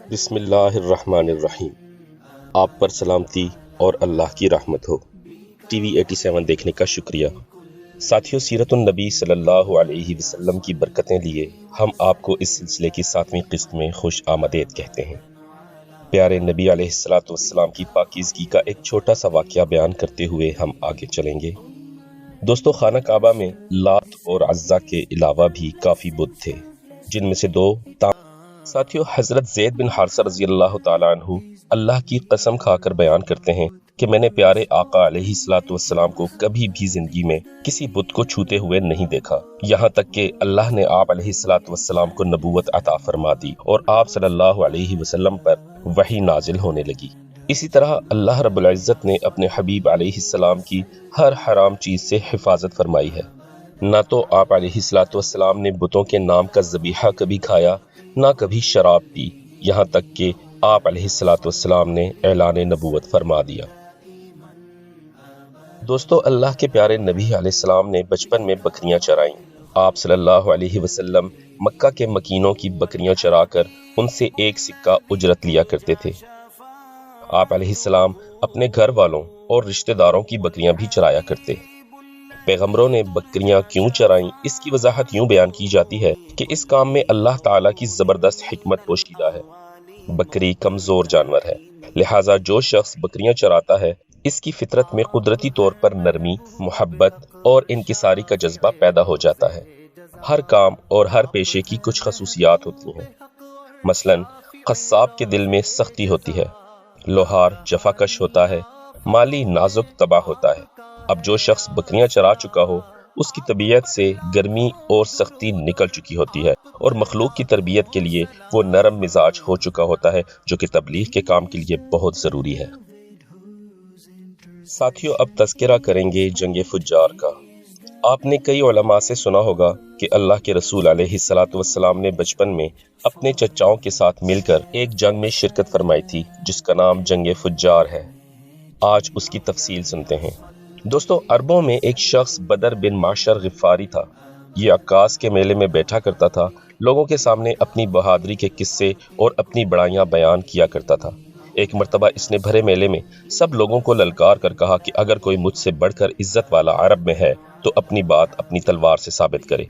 بسم اللہ الرحمن الرحیم۔ آپ پر سلامتی اور اللہ کی رحمت ہو۔ ٹی وی 87 دیکھنے کا شکریہ۔ ساتھیو، سیرت النبی صلی اللہ علیہ وسلم کی برکتیں لیے ہم آپ کو اس سلسلے کی 7ویں قسط میں خوش آمدید کہتے ہیں۔ پیارے نبی علیہ السلام کی پاکیزگی کا ایک چھوٹا سا واقعہ بیان کرتے ہوئے ہم آگے چلیں گے۔ دوستو، خانہ کعبہ میں لات اور عزا کے علاوہ بھی کافی بت تھے، جن میں سے دو ساتھیو، حضرت زید بن حارثہ رضی اللہ تعالیٰ عنہ اللہ کی قسم کھا کر بیان کرتے ہیں کہ میں نے پیارے آقا علیہ السلام کو کبھی بھی زندگی میں کسی بت کو چھوتے ہوئے نہیں دیکھا، یہاں تک کہ اللہ نے آپ علیہ السلام کو نبوت عطا فرما دی اور آپ صلی اللہ علیہ وسلم پر وحی نازل ہونے لگی۔ اسی طرح اللہ رب العزت نے اپنے حبیب علیہ السلام کی ہر حرام چیز سے حفاظت فرمائی ہے۔ نہ تو آپ علیہ السلام نے بتوں کے نام کا ذبیحہ کبھی کھایا، نہ کبھی شراب پی، یہاں تک کہ آپ علیہ السلام نے اعلان نبوت فرما دیا۔ دوستو، اللہ کے پیارے نبی علیہ السلام نے بچپن میں بکریاں چرائیں۔ آپ صلی اللہ علیہ وسلم مکہ کے مکینوں کی بکریاں چرا کر ان سے 1 سکہ اجرت لیا کرتے تھے۔ آپ علیہ السلام اپنے گھر والوں اور رشتہ داروں کی بکریاں بھی چرایا کرتے۔ پیغمبروں نے بکریاں کیوں چرائیں، اس کی وضاحت یوں بیان کی جاتی ہے کہ اس کام میں اللہ تعالیٰ کی زبردست حکمت پوشیدہ ہے۔ بکری کمزور جانور ہے، لہٰذا جو شخص بکریاں چراتا ہے اس کی فطرت میں قدرتی طور پر نرمی، محبت اور انکساری کا جذبہ پیدا ہو جاتا ہے۔ ہر کام اور ہر پیشے کی کچھ خصوصیات ہوتی ہیں۔ مثلا قصاب کے دل میں سختی ہوتی ہے، لوہار جفاکش ہوتا ہے، مالی نازک طبع ہوتا ہے۔ اب جو شخص بکریاں چرا چکا ہو اس کی طبیعت سے گرمی اور سختی نکل چکی ہوتی ہے اور مخلوق کی تربیت کے لیے وہ نرم مزاج ہو چکا ہوتا ہے، جو کہ تبلیغ کے کام کے لیے بہت ضروری ہے۔ ساتھیو، اب تذکرہ کریں گے جنگ فجار کا۔ آپ نے کئی علماء سے سنا ہوگا کہ اللہ کے رسول علیہ السلام نے بچپن میں اپنے چچاؤں کے ساتھ مل کر ایک جنگ میں شرکت فرمائی تھی جس کا نام جنگ فجار ہے۔ آج اس کی تفصیل سنتے ہیں۔ دوستو، عربوں میں ایک شخص بدر بن معشر غفاری تھا۔ یہ عکاس کے میلے میں بیٹھا کرتا تھا، لوگوں کے سامنے اپنی بہادری کے قصے اور اپنی بڑائیاں بیان کیا کرتا تھا۔ ایک مرتبہ اس نے بھرے میلے میں سب لوگوں کو للکار کر کہا کہ اگر کوئی مجھ سے بڑھ کر عزت والا عرب میں ہے تو اپنی بات اپنی تلوار سے ثابت کرے۔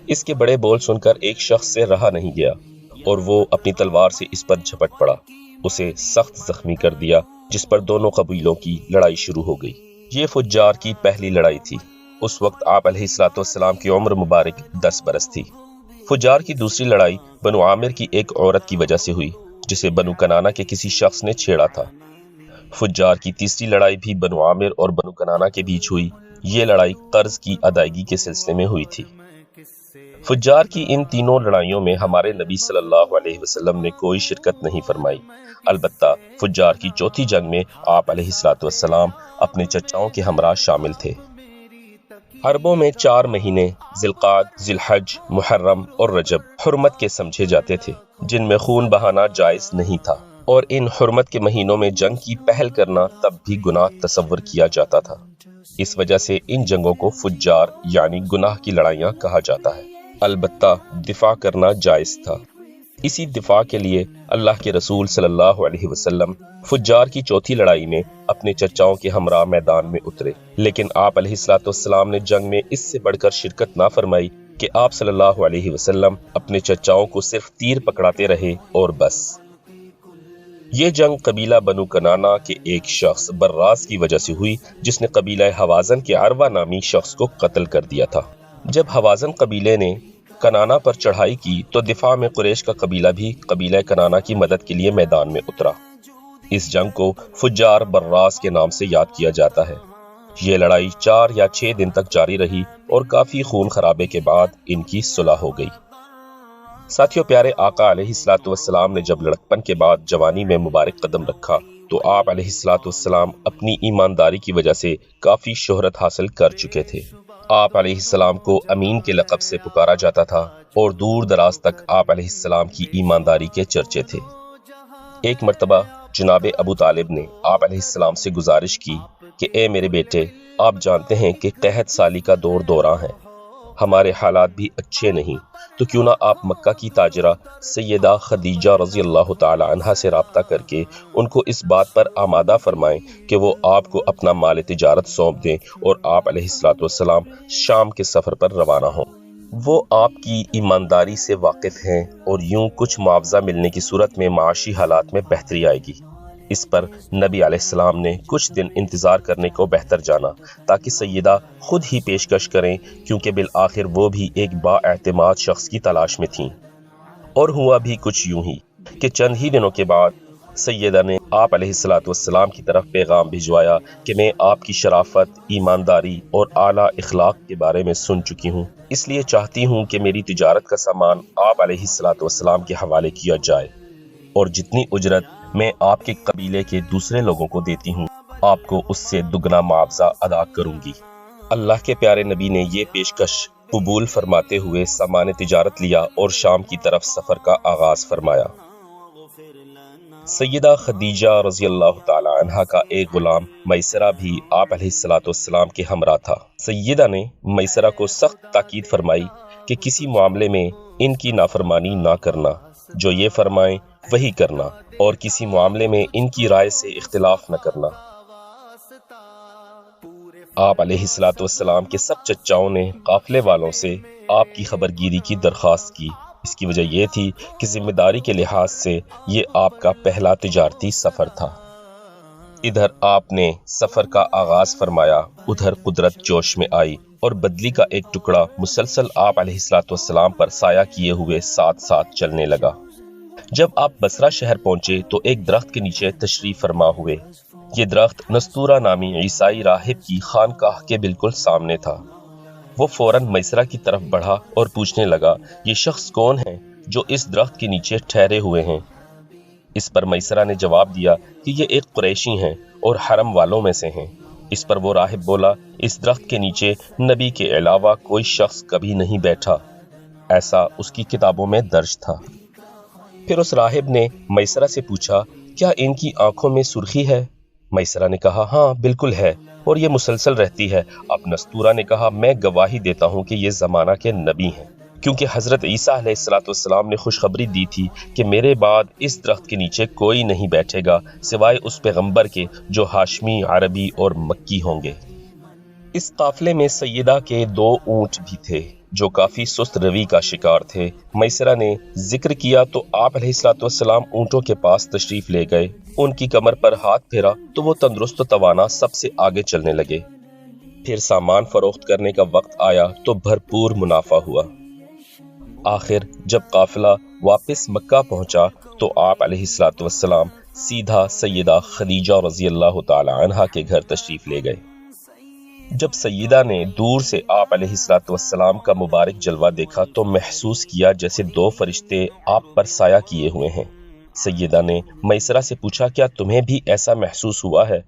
اس کے بڑے بول سن کر ایک شخص سے رہا نہیں گیا اور وہ اپنی تلوار سے اس پر جھپٹ پڑا، اسے سخت زخمی کر دیا، جس پر دونوں قبیلوں کی لڑائی شروع ہو گئی۔ یہ فجار کی پہلی لڑائی تھی۔ اس وقت آپ علیہ السلام کی عمر مبارک 10 برس تھی۔ فجار کی دوسری لڑائی بنو عامر کی ایک عورت کی وجہ سے ہوئی جسے بنو کنانہ کے کسی شخص نے چھیڑا تھا۔ فجار کی تیسری لڑائی بھی بنو عامر اور بنو کنانہ کے بیچ ہوئی۔ یہ لڑائی قرض کی ادائیگی کے سلسلے میں ہوئی تھی۔ فجار کی ان تینوں لڑائیوں میں ہمارے نبی صلی اللہ علیہ وسلم نے کوئی شرکت نہیں فرمائی، البتہ فجار کی چوتھی جنگ میں آپ علیہ السلام اپنے چچاؤں کے ہمراہ شامل تھے۔ عربوں میں 4 مہینے ذی القعد، ذی الحج، محرم اور رجب حرمت کے سمجھے جاتے تھے، جن میں خون بہانا جائز نہیں تھا، اور ان حرمت کے مہینوں میں جنگ کی پہل کرنا تب بھی گناہ تصور کیا جاتا تھا۔ اس وجہ سے ان جنگوں کو فجار یعنی گناہ کی لڑائیاں کہا جاتا ہے، البتہ دفاع کرنا جائز تھا۔ اسی دفاع کے لیے اللہ کے رسول صلی اللہ علیہ وسلم فجار کی چوتھی لڑائی میں اپنے چچاؤں کے ہمراہ میدان میں اترے، لیکن آپ علیہ السلام نے جنگ میں اس سے بڑھ کر شرکت نہ فرمائی کہ آپ صلی اللہ علیہ وسلم اپنے چچاؤں کو صرف تیر پکڑاتے رہے اور بس۔ یہ جنگ قبیلہ بنو کنانہ کے ایک شخص براس کی وجہ سے ہوئی، جس نے قبیلہ حوازن کے عروہ نامی شخص کو قتل کر دیا تھا۔ جب حوازن قبیلے نے کنانہ پر چڑھائی کی تو دفاع میں قریش کا قبیلہ بھی قبیلہ کنانہ کی مدد کے لیے میدان میں اترا۔ اس جنگ کو فجار براس کے نام سے یاد کیا جاتا ہے۔ یہ لڑائی 4 یا 6 دن تک جاری رہی اور کافی خون خرابے کے بعد ان کی صلح ہو گئی۔ ساتھیو، پیارے آقا علیہ السلام نے جب لڑکپن کے بعد جوانی میں مبارک قدم رکھا تو آپ علیہ السلام اپنی ایمانداری کی وجہ سے کافی شہرت حاصل کر چکے تھے۔ آپ علیہ السلام کو امین کے لقب سے پکارا جاتا تھا اور دور دراز تک آپ علیہ السلام کی ایمانداری کے چرچے تھے۔ ایک مرتبہ جناب ابو طالب نے آپ علیہ السلام سے گزارش کی کہ اے میرے بیٹے، آپ جانتے ہیں کہ قحط سالی کا دور دورہ ہے ہمارے حالات بھی اچھے نہیں، تو کیوں نہ آپ مکہ کی تاجرہ سیدہ خدیجہ رضی اللہ تعالی عنہا سے رابطہ کر کے ان کو اس بات پر آمادہ فرمائیں کہ وہ آپ کو اپنا مال تجارت سونپ دیں اور آپ علیہ الصلوۃ والسلام شام کے سفر پر روانہ ہوں۔ وہ آپ کی ایمانداری سے واقف ہیں اور یوں کچھ معاوضہ ملنے کی صورت میں معاشی حالات میں بہتری آئے گی۔ اس پر نبی علیہ السلام نے کچھ دن انتظار کرنے کو بہتر جانا تاکہ سیدہ خود ہی پیشکش کریں، کیونکہ بالآخر وہ بھی ایک بااعتماد شخص کی تلاش میں تھیں۔ اور ہوا بھی کچھ یوں ہی کہ چند ہی دنوں کے بعد سیدہ نے آپ علیہ الصلوۃ والسلام کی طرف پیغام بھجوایا کہ میں آپ کی شرافت، ایمانداری اور اعلیٰ اخلاق کے بارے میں سن چکی ہوں، اس لیے چاہتی ہوں کہ میری تجارت کا سامان آپ علیہ الصلوۃ والسلام کے حوالے کیا جائے، اور جتنی اجرت میں آپ کے قبیلے کے دوسرے لوگوں کو دیتی ہوں آپ کو اس سے دگنا معاوضہ ادا کروں گی۔ اللہ کے پیارے نبی نے یہ پیشکش قبول فرماتے ہوئے سامان تجارت لیا اور شام کی طرف سفر کا آغاز فرمایا۔ سیدہ خدیجہ رضی اللہ تعالی عنہا کا ایک غلام میسرہ بھی آپ علیہ الصلوۃ والسلام کے ہمراہ تھا۔ سیدہ نے میسرہ کو سخت تاکید فرمائی کہ کسی معاملے میں ان کی نافرمانی نہ کرنا، جو یہ فرمائیں وہی کرنا، اور کسی معاملے میں ان کی رائے سے اختلاف نہ کرنا۔ آپ علیہ الصلوۃ والسلام کے سب چچاؤں نے قافلے والوں سے آپ کی خبرگیری کی درخواست کی۔ اس کی وجہ یہ تھی کہ ذمہ داری کے لحاظ سے یہ آپ کا پہلا تجارتی سفر تھا۔ ادھر آپ نے سفر کا آغاز فرمایا، ادھر قدرت جوش میں آئی اور بدلی کا ایک ٹکڑا مسلسل آپ علیہ الصلوۃ والسلام پر سایہ کیے ہوئے ساتھ ساتھ چلنے لگا۔ جب آپ بصرہ شہر پہنچے تو ایک درخت کے نیچے تشریف فرما ہوئے۔ یہ درخت نستورہ نامی عیسائی راہب کی خانقاہ کے بالکل سامنے تھا۔ وہ فوراً میسرہ کی طرف بڑھا اور پوچھنے لگا، یہ شخص کون ہے جو اس درخت کے نیچے ٹھہرے ہوئے ہیں؟ اس پر میسرہ نے جواب دیا کہ یہ ایک قریشی ہیں اور حرم والوں میں سے ہیں۔ اس پر وہ راہب بولا، اس درخت کے نیچے نبی کے علاوہ کوئی شخص کبھی نہیں بیٹھا، ایسا اس کی کتابوں میں درج تھا۔ پھر اس راہب نے میسرہ سے پوچھا، کیا ان کی آنکھوں میں سرخی ہے؟ میسرہ نے کہا، ہاں بالکل ہے، اور یہ مسلسل رہتی ہے۔ اب نستورہ نے کہا، میں گواہی دیتا ہوں کہ یہ زمانہ کے نبی ہیں، کیونکہ حضرت عیسیٰ علیہ السلام نے خوشخبری دی تھی کہ میرے بعد اس درخت کے نیچے کوئی نہیں بیٹھے گا سوائے اس پیغمبر کے جو ہاشمی، عربی اور مکی ہوں گے۔ اس قافلے میں سیدہ کے 2 اونٹ بھی تھے جو کافی سست روی کا شکار تھے۔ میسرہ نے ذکر کیا تو آپ علیہ الصلوۃ والسلام اونٹوں کے پاس تشریف لے گئے، ان کی کمر پر ہاتھ پھیرا تو وہ تندرست و توانا سب سے آگے چلنے لگے۔ پھر سامان فروخت کرنے کا وقت آیا تو بھرپور منافع ہوا۔ آخر جب قافلہ واپس مکہ پہنچا تو آپ علیہ الصلوۃ والسلام سیدھا سیدہ خدیجہ رضی اللہ تعالی عنہا کے گھر تشریف لے گئے۔ جب سیدہ نے دور سے آپ علیہ الصلوۃ والسلام کا مبارک جلوہ دیکھا تو محسوس کیا جیسے 2 فرشتے آپ پر سایہ کیے ہوئے ہیں۔ سیدہ نے میسرہ سے پوچھا، کیا تمہیں بھی ایسا محسوس ہوا ہے؟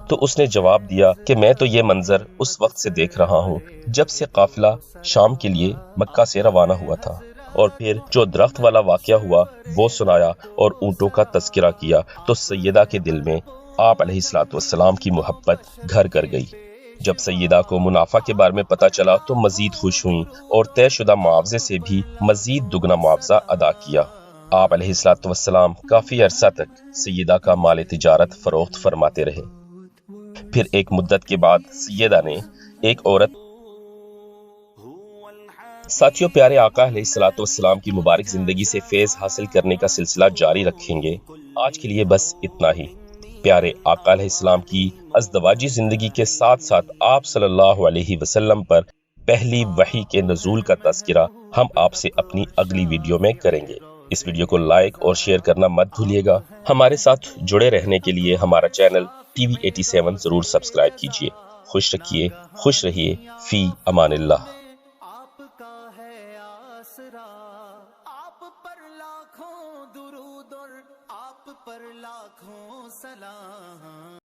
تو اس نے جواب دیا کہ میں تو یہ منظر اس وقت سے دیکھ رہا ہوں جب سے قافلہ شام کے لیے مکہ سے روانہ ہوا تھا۔ اور پھر جو درخت والا واقعہ ہوا وہ سنایا اور اونٹوں کا تذکرہ کیا تو سیدہ کے دل میں آپ علیہ الصلوۃ والسلام کی محبت گھر کر گئی۔ جب سیدہ کو منافع کے بارے میں پتہ چلا تو مزید خوش ہوئیں اور طے شدہ معاوضے سے بھی مزید دگنا معاوضہ ادا کیا۔ آپ علیہ الصلوۃ والسلام کافی عرصہ تک سیدہ کا مال تجارت فروخت فرماتے رہے۔ پھر ایک مدت کے بعد سیدہ نے ایک عورت ساتھیوں، پیارے آقا علیہ الصلوۃ والسلام کی مبارک زندگی سے فیض حاصل کرنے کا سلسلہ جاری رکھیں گے۔ آج کے لیے بس اتنا ہی۔ پیارے آقا علیہ السلام کی ازدواجی زندگی کے ساتھ ساتھ آپ صلی اللہ علیہ وسلم پر پہلی وحی کے نزول کا تذکرہ ہم آپ سے اپنی اگلی ویڈیو میں کریں گے۔ اس ویڈیو کو لائک اور شیئر کرنا مت بھولیے گا۔ ہمارے ساتھ جڑے رہنے کے لیے ہمارا چینل ٹی وی 87 ضرور سبسکرائب کیجیے۔ خوش رکھیے، خوش رہیے، فی امان اللہ۔